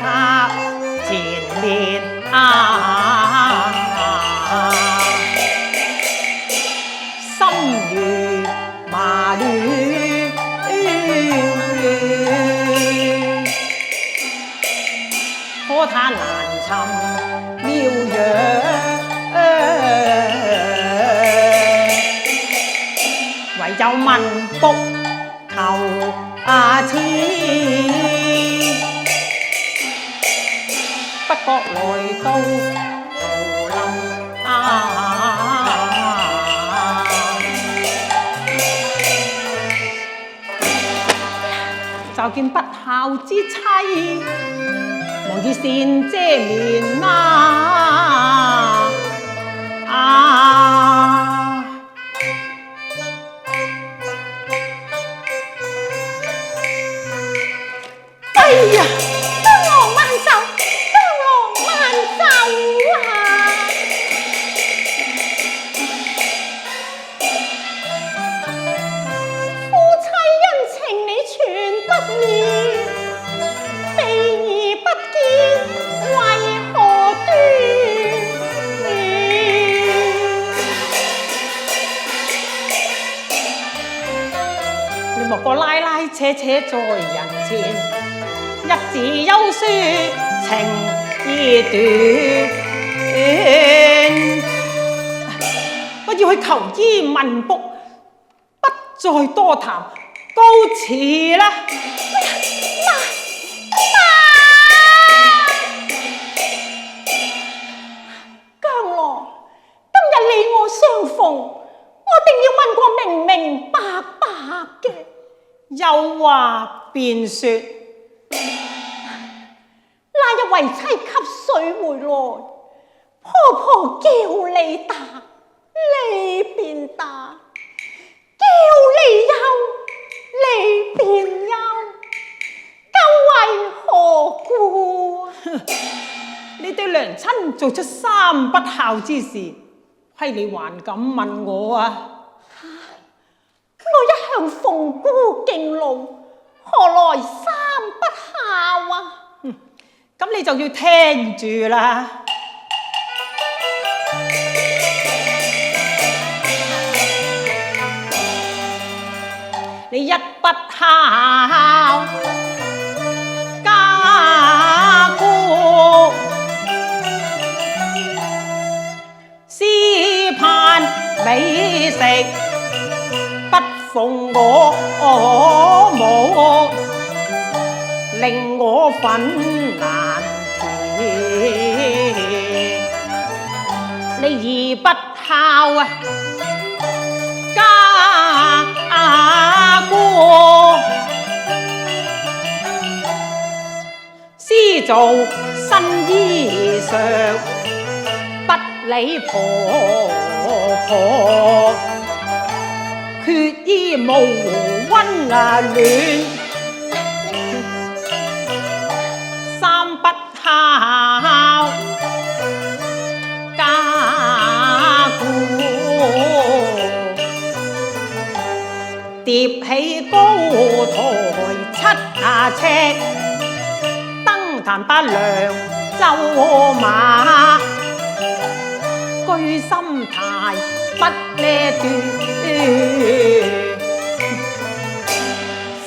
他前面心如麻糬，可他難尋妙藥，唯有問卜求籤。不覺來到胡林就見不孝之妻，忙以扇遮面哎呀！姜郎慢走，姜郎慢走夫妻恩情你全不免，避而不見，為何端？你莫過拉拉扯扯在人前，一字休書情意短。我要去求醫問卜，不再多談，告辭啦。姜郎，今日你我相逢，我定要問個明明白白嘅。有話便說。那日為妻汲水回來，婆婆叫你打，你便打；叫你休，你便休，究為何故？你對娘親做出三不孝之事，虧你還敢問我啊？我一向奉姑敬老，何來三不孝啊？咁你就要聽住啦。你一不孝家姑，私盼美食不奉我母，令我憤難填。你二不孝啊，家姑，私做新衣裳，不理婆婆，缺衣無溫暖。三不孝家姑，疊起高台7尺，登壇不良奏馬，居心態不呢端。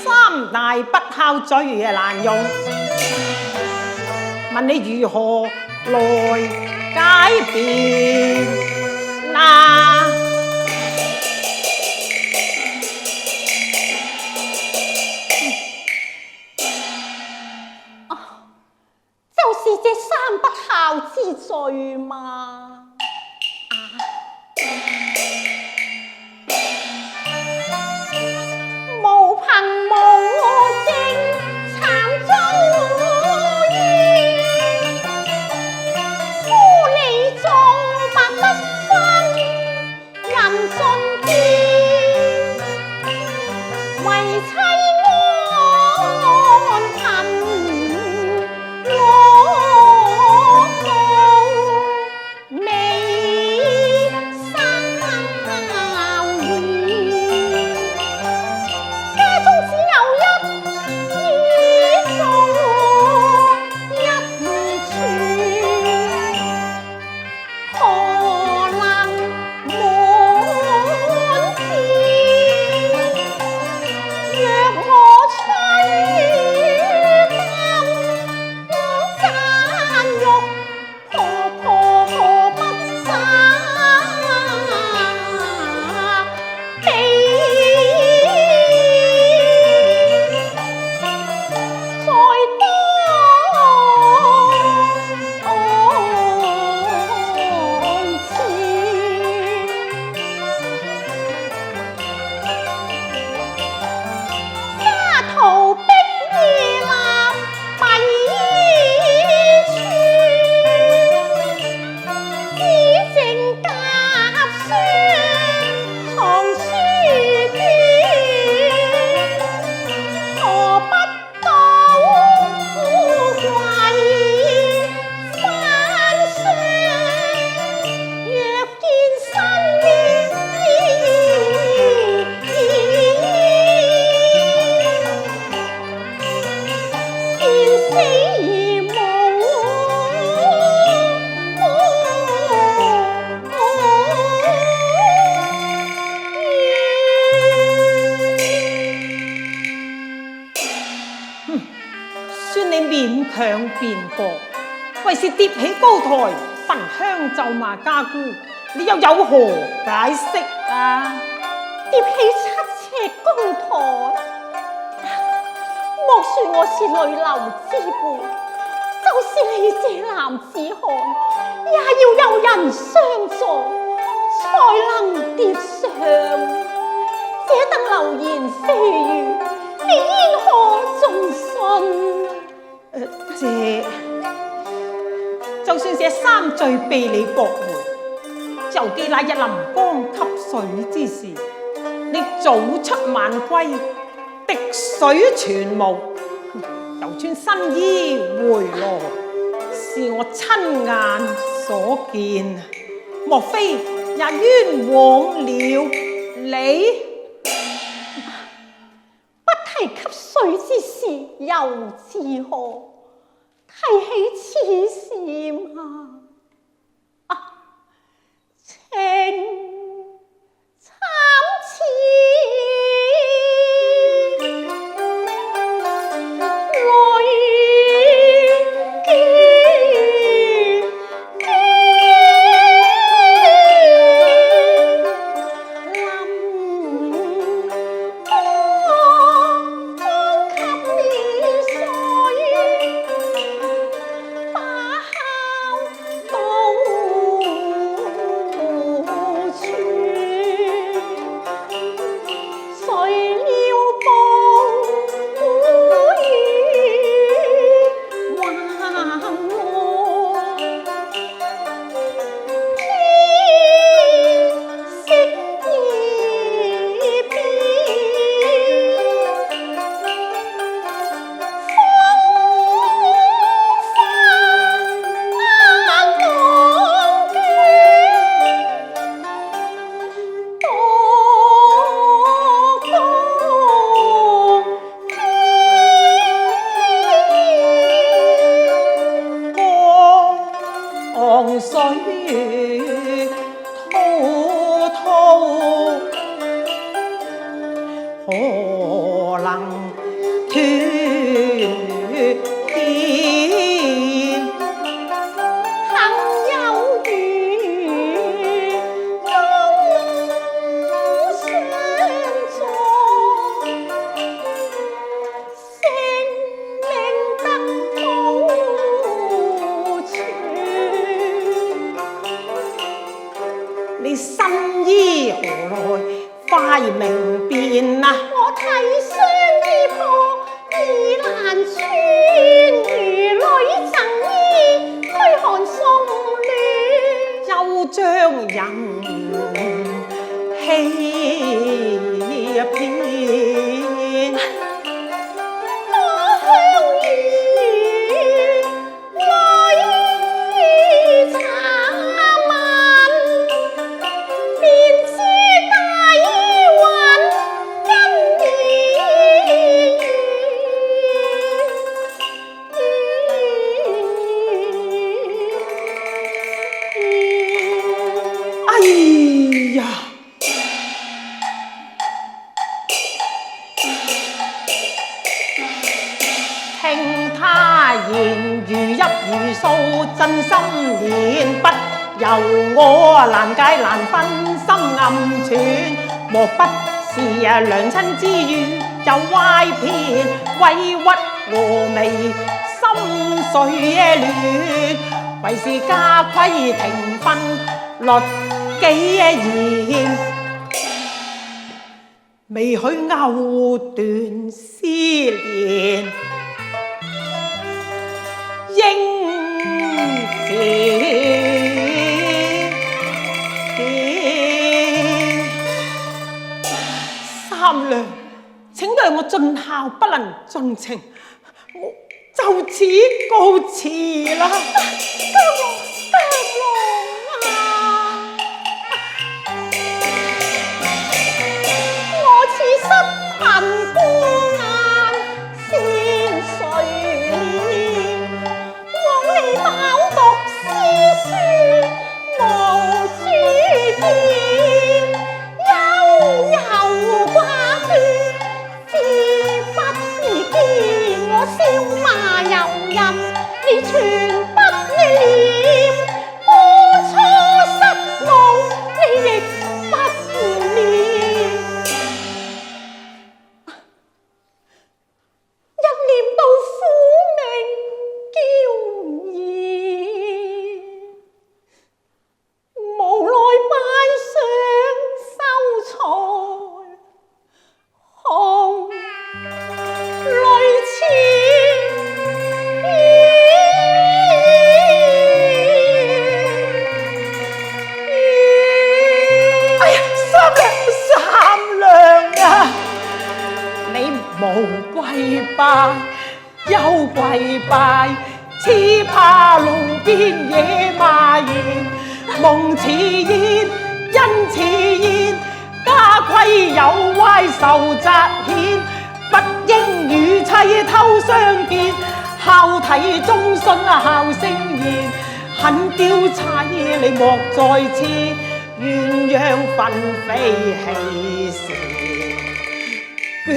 三大不孝最難用，問你如何來解辯啦？就是這三不孝之罪嘛。無憑無證慘遭殃，夫你壯白不分人盡見，為妻安貧樂命。勉強辯駁，為是疊起高台，焚香咒罵家姑，你又有何解釋啊？疊起7尺高台，莫說我是女流之輩，就是你這男子漢，也要有人相助，才能疊上。這等流言蜚語，你焉可盡信？就算這3罪被你駁回，就記那日臨江汲水之時，你早出晚歸，滴水全無，又穿新衣回來，是我親眼所見，莫非也冤枉了你？不提汲水之事，又自何？提起此事情慘切，何能斷牽？幸有緣終相助，性命得保全。你新衣何來？快明辨啊！我提傷衣破，聽他言如泣如訴，真心言不由我難解難分，心暗存。莫不是娘親之語有歪騙，委屈和眉心碎亂，為是家規停婚律己嚴，未許藕斷絲連，應是三娘，請對我盡孝不能盡情，我就此告辭啦。姜龍啊，我此失貧孤雁先垂憐，枉你飽讀詩書無處見，悠悠掛斷，知不見我笑罵由人，你全不念，當初失望你亦不念，一念到苦命嬌兒，無奈拜上秀才，紅淚哎呀，三娘啊，你無跪拜，休跪拜，只怕路邊野馬言，夢似煙，因似煙，家規有歪受責顯，不應與妻偷相見，孝悌忠信孝聲言，恨嬌妻你莫再次，鴛鴦分飛氣時倦。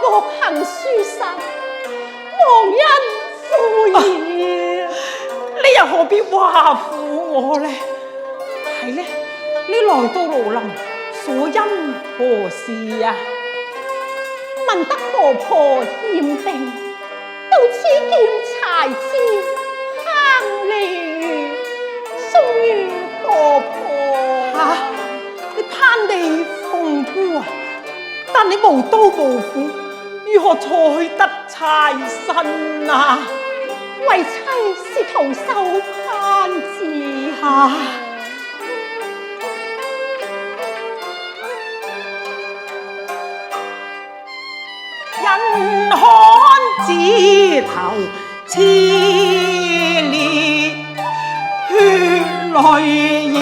各行書生，忘恩負義。你又何必話負我呢？係呢，你來到廬林，所因何事啊？聞得婆婆驗定，到此劍柴枝坑鯉魚，送於婆婆。嚇！你攀地鳳姑啊？但你無刀無斧，如何才得柴身啊？為妻是徒手攀枝。嚇！看指頭熾烈，血淚染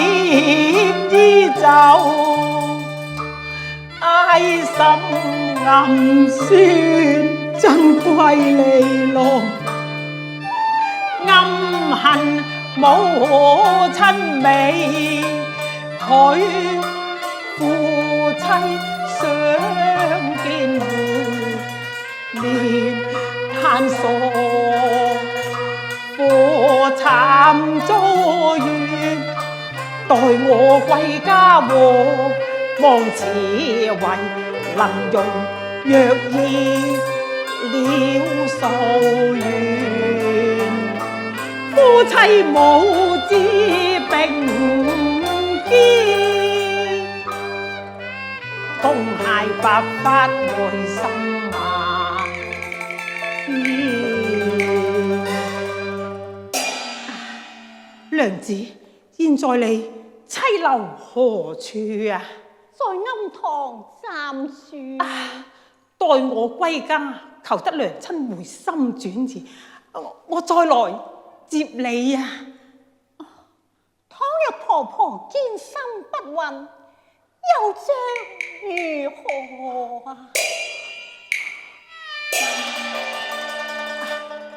衣袖，哀心暗酸珍貴利落，暗恨母親美，佢夫妻相見互面嘆索，父慘遭怨，待我歸家和，望此為能容若意了夙願，夫妻母子並肩，公孩白髮內心萬娘子，現在你妻留何處啊？在庵堂暫住。待我歸家，求得娘親回心轉意，我再來接你啊！倘若婆婆堅心不允，又將如何啊？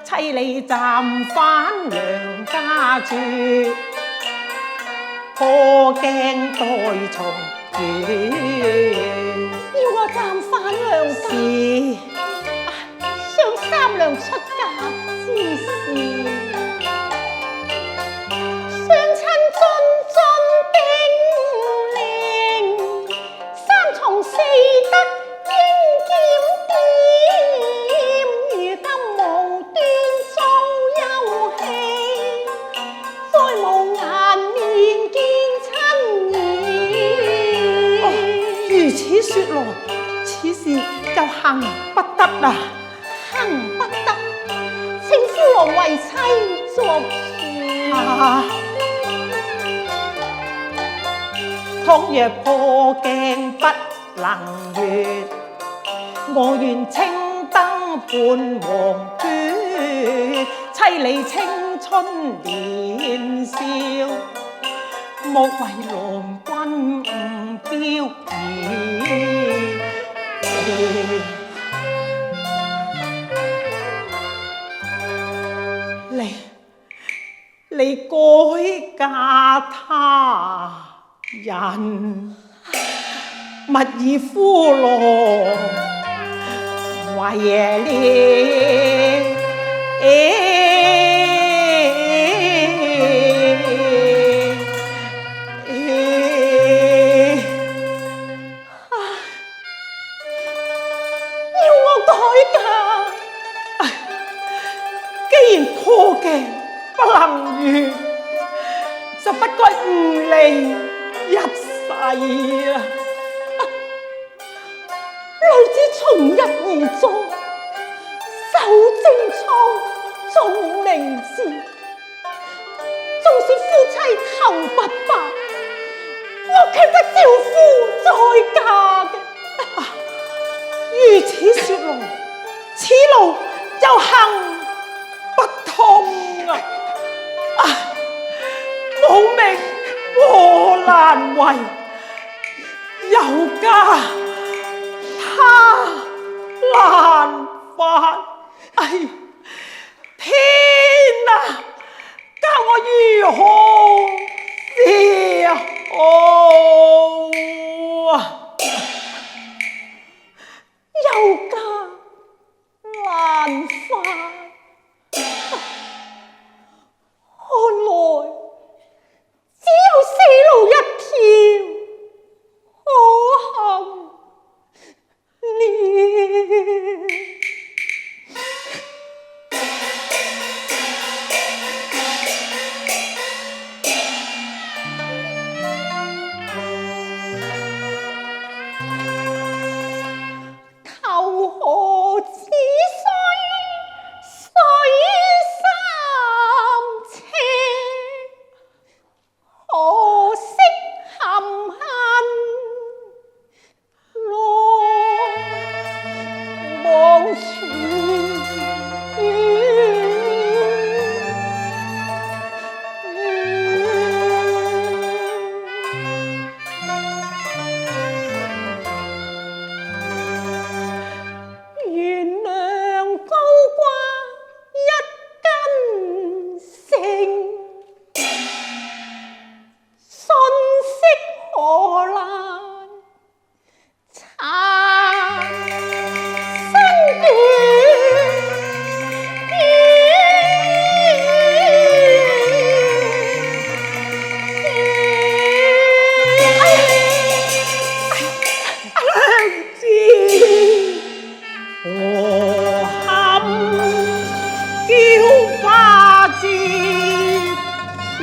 妻你暫返娘家住，破鏡待重圓。要我暫返娘家，想三娘出嫁之事，相親津津叮嚀，三從四德應檢點，如今無端遭休棄，再無顏面見親兒。如此說來，此事就行不得啊！行不得，請夫王為妻作主。倘若破鏡不能圓，我願青燈伴黃鵑，妻你青春年少，莫為郎君誤標兒。你改嫁他人，勿以夫郎為了。要我改嫁，既然破鏡不能圓，就不該誤離一世啊！女子從一而終，守貞操，重明志。縱使夫妻頭不白，我卻不招夫再嫁嘅。如此說來，此路又行不通啊！母命我難為，有家他難返。哎，天啊！教我如何是好啊！有家難返，看來只有死路一條，可行了。原諒高掛一根繩，信息何難查身我堪叫花之雪，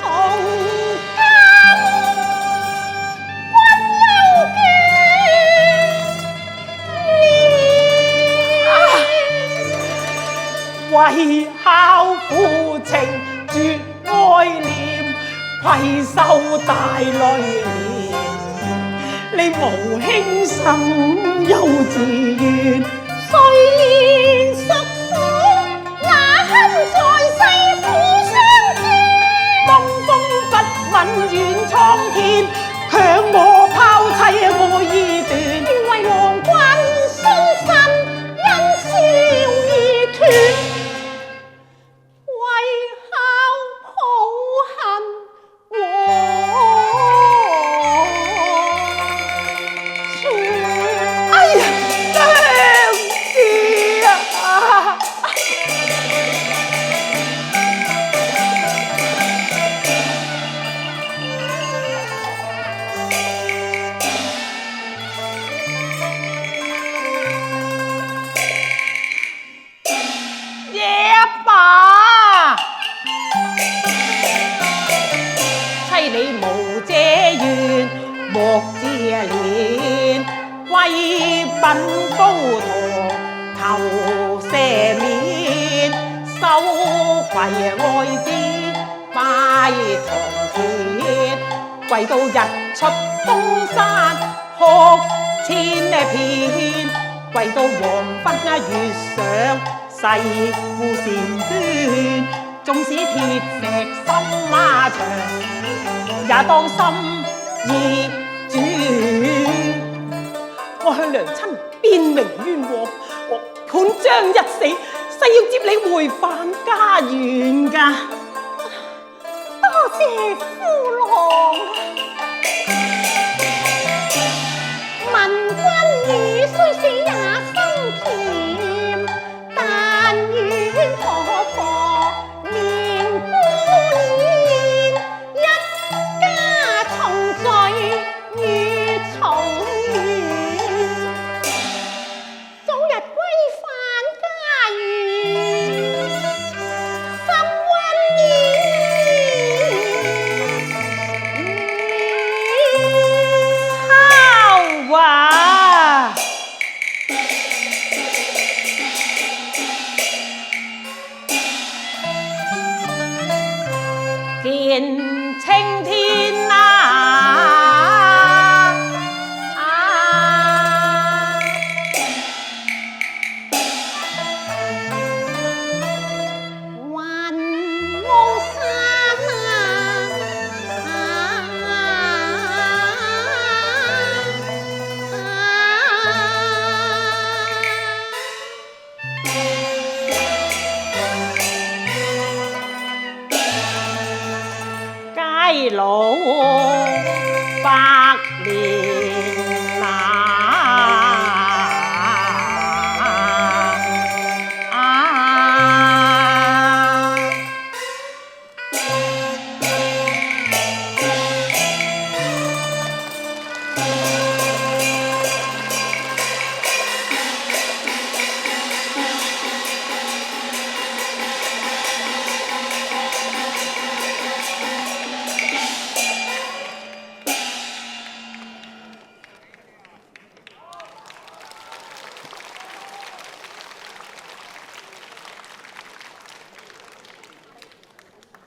同甘君有眷戀，為孝父情絕愛念，攜手大淚連。你無輕生幼稚園，誰言屬虎，那堪在世互相知。東風不吻遠蒼天，強我拋妻愛意斷。願為郎君傷心，因笑而斷。為孝抱恨和存。哎呀，娘子啊！爺爸，妻你無這願，莫借憐，為品高堂求赦免，收攜愛子拜堂前，跪到日出東山哭千遍，跪到黃昏月上誓負禪端，縱使鐵石心馬長，也當心意轉。我向娘親辯明冤枉，我判將一死，誓要接你回返家園㗎。多謝夫郎，問君如雖死也心甜，但願婆婆連觀念，一家重聚如重圓，早日歸返家園，心溫孝華，見青天雲霧山偕老百年。